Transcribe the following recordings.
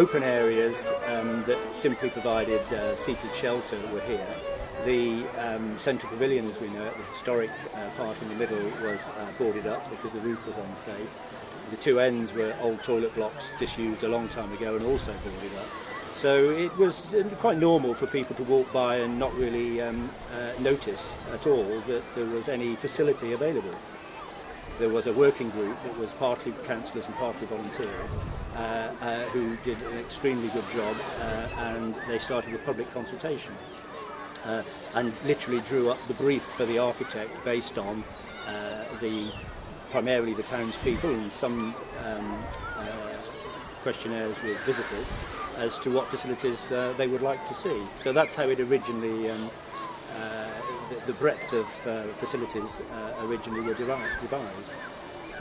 open areas that simply provided seated shelter were here. The central pavilion, as we know it, the historic part in the middle, was boarded up because the roof was unsafe. The two ends were old toilet blocks disused a long time ago and also boarded up. So it was quite normal for people to walk by and not really notice at all that there was any facility available. There was a working group that was partly councillors and partly volunteers who did an extremely good job, and they started with public consultation and literally drew up the brief for the architect based on primarily the townspeople and some questionnaires with visitors as to what facilities they would like to see. So that's how it originally, the breadth of facilities originally were devised.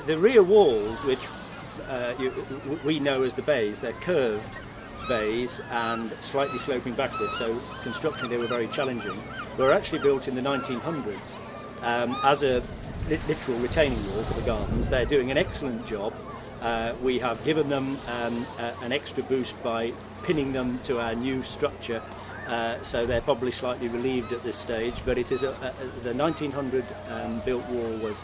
The rear walls, which we know as the bays, they're curved bays and slightly sloping backwards, so constructionally they were very challenging. They were actually built in the 1900s as a literal retaining wall for the gardens. They're doing an excellent job. We have given them an extra boost by pinning them to our new structure, so they're probably slightly relieved at this stage, but it is the 1900 built wall was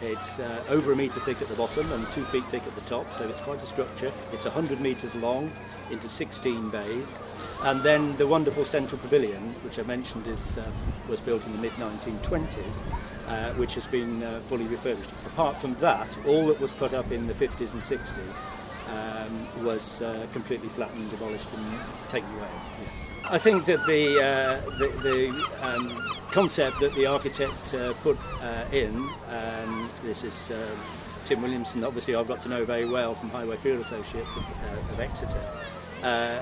it's over 1 metre thick at the bottom and 2 feet thick at the top, so it's quite a structure. It's 100 metres long into 16 bays, and then the wonderful central pavilion, which I mentioned was built in the mid-1920s, which has been fully refurbished. Apart from that, all that was put up in the 50s and 60s was completely flattened, demolished and taken away. Yeah. I think that the concept that the architect put in, this is Tim Williamson, obviously I've got to know very well from Highway Field Associates of Exeter,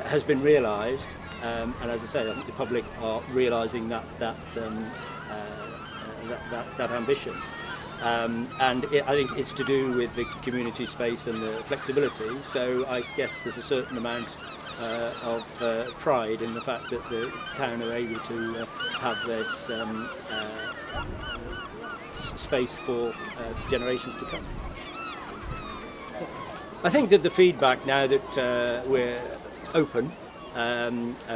has been realised, and as I say, I think the public are realising that ambition. I think it's to do with the community space and the flexibility, so I guess there's a certain amount of pride in the fact that the town are able to have this space for generations to come. I think that the feedback now that we're open,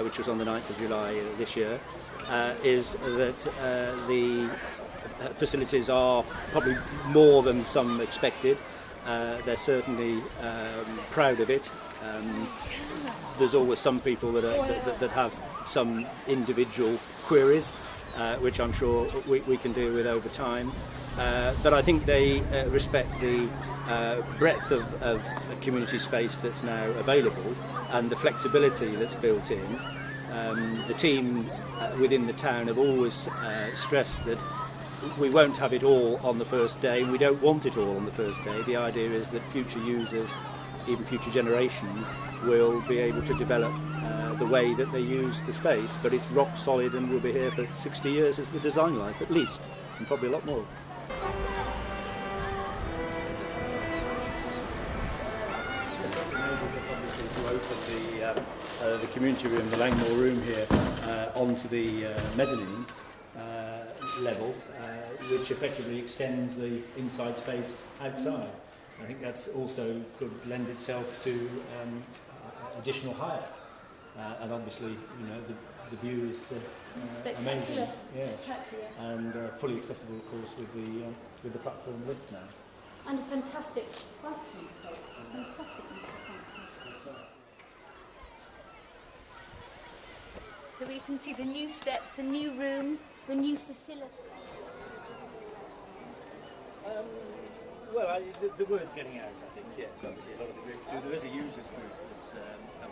which was on the 9th of July this year, is that the facilities are probably more than some expected. They're certainly proud of it. There's always some people that have some individual queries, which I'm sure we can deal with over time. But I think they respect the breadth of community space that's now available and the flexibility that's built in. The team within the town have always stressed that we won't have it all on the first day, and we don't want it all on the first day. The idea is that future users, even future generations, will be able to develop the way that they use the space, but it's rock solid and will be here for 60 years as the design life at least, and probably a lot more. To open the community room, the Langmore room here, onto the mezzanine level, which effectively extends the inside space outside. I think that's also could lend itself to additional hire, and obviously, you know, the view is amazing, yes, and fully accessible, of course, with the platform lift now. And a fantastic bathroom. So we can see the new steps, the new room, the new facility. Well, the word's getting out, I think, yes. Obviously, a lot of the groups do. There is a users group that's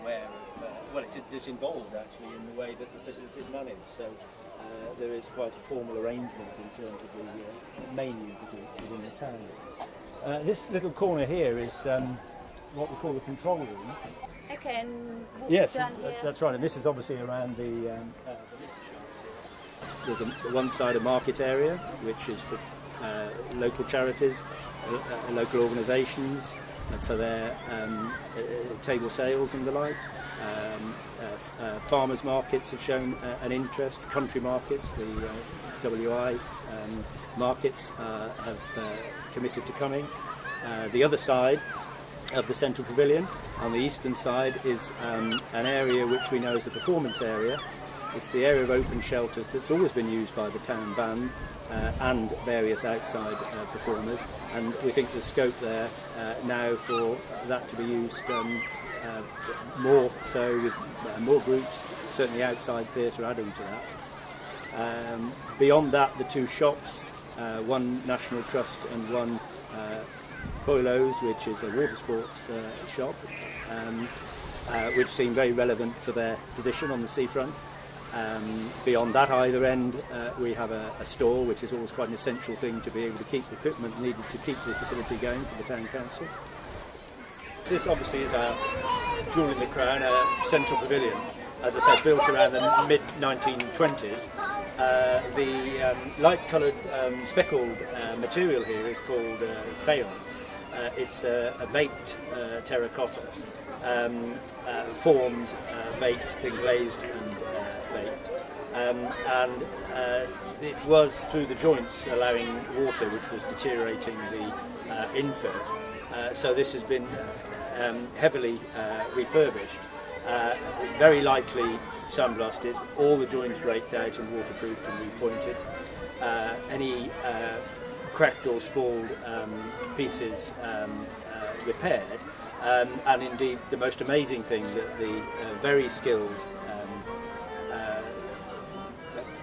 aware of, it's involved actually in the way that the facility is managed. So there is quite a formal arrangement in terms of the main user groups within the town. This little corner here is what we call the control room. Okay, and yes, down here. That's right. And this is obviously around the there's one side a market area, which is for local charities, local organisations, for their table sales and the like. Farmers markets have shown an interest. Country markets, the WI markets have committed to coming. The other side of the central pavilion. On the eastern side is an area which we know is the performance area. It's the area of open shelters that's always been used by the town band and various outside performers, and we think there's scope there now for that to be used more so with more groups, certainly outside theatre adding to that. Beyond that, the two shops, one National Trust and one Boilo's, which is a water sports shop, which seem very relevant for their position on the seafront. Beyond that either end we have a store, which is always quite an essential thing to be able to keep the equipment needed to keep the facility going for the town council. This obviously is our jewel in the crown, a central pavilion, as I said, built around the mid-1920s. The light-coloured speckled material here is called faience. It's a baked terracotta, formed, baked, then glazed and baked. And it was through the joints allowing water, which was deteriorating the infill. So this has been heavily refurbished. Very likely sandblasted, all the joints raked out and waterproofed and repointed. Any cracked or spalled pieces repaired, and indeed the most amazing thing that the very skilled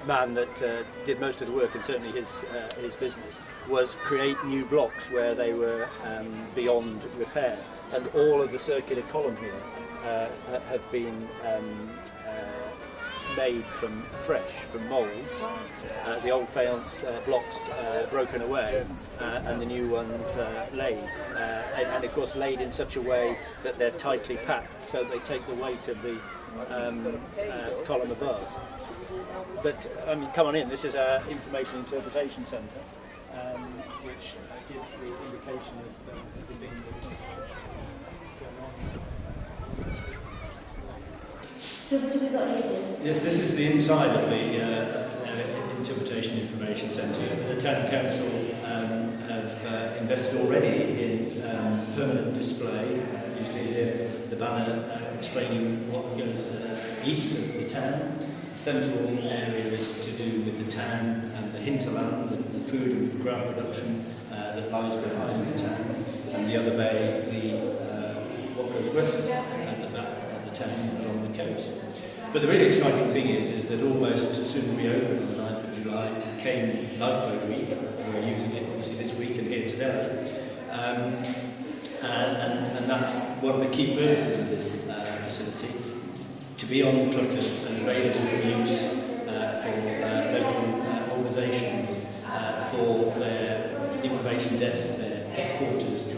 man that did most of the work, and certainly his business, was create new blocks where they were beyond repair, and all of the circular column here have been made from moulds. The old faience blocks broken away and the new ones laid, and of course laid in such a way that they're tightly packed so that they take the weight of the column above. But I mean, come on in, this is our Information Interpretation Centre, which gives the indication of everything that's going on. So what have we got here? Yes, this is the inside of the Interpretation Information Centre. The Town Council have invested already in permanent display. You see here the banner explaining what goes east of the town. The central area is to do with the town and the hinterland, the food and craft production that lies behind the town, and the other bay, what goes west at the back of the town along the coast. But the really exciting thing is that almost as soon as we opened on the 9th of July, it became Lifeboat Week. We're using it obviously this week and here today. And that's one of the key purposes of this facility, to be uncluttered and available for use for local organisations, for their information desk, their headquarters,